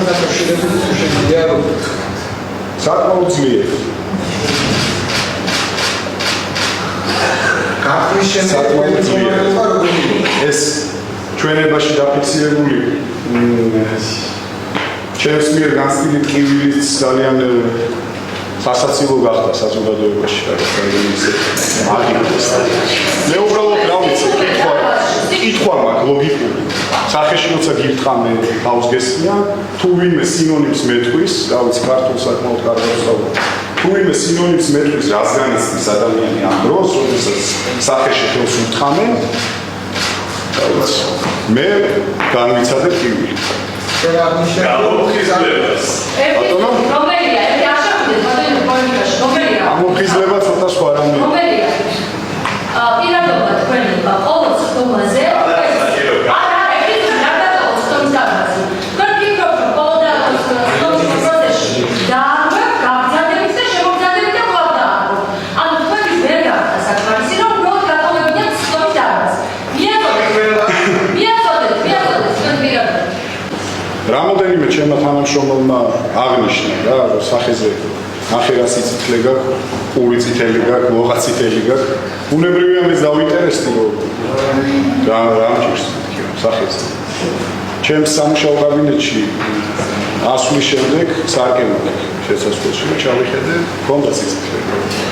თემასთან დაკავშირებით თუ შეგიძლია რომ საკმაოდ ძლიერ. გაფრის შემდგომ ეს ჩვენებაში დაფიქსირებული ჩემს მიერ განცდილი ტკივილიც ძალიან სასაცილო გახდა საზოგადოებაში რაღაცა ისე აგიბეს. მე უბრალოდ რა ვიცი, კითხვა მაქვს ლოგიკური. სახეში როცა გირთხამე თავს გესმიან, თუ ვინმე სინონიმს მეტყვის, რა ვიცი, ქართულ საკმაოდ კარგად ვსაუბრობ. თუ ვინმე სინონიმს მეტყვის, რას განიცდის ადამიანი ამ დროს, როდესაც სახეში თავს უთხრამენ, რა ვიცი, მე განვიცადე ტკივილი. ამოფხიზლება ცოტა სხვა რამე. პირადობა თქვენი ყოველ ხომაზე რამოდენიმე ჩემმა თანამშრომელმა აღნიშნა რა, რომ სახეზე 900 წითელი გაქვს, პური წითელი გაქვს, ლოღა წითელი გაქვს. ბუნებრივია მეც დავინტერესდი რომ რა მჭირს სახეზე. ჩემს სამუშაო კაბინეტში ასვლის შემდეგ სარკემო შესაძლოა ჩავიხედე, ქონდა წითელი.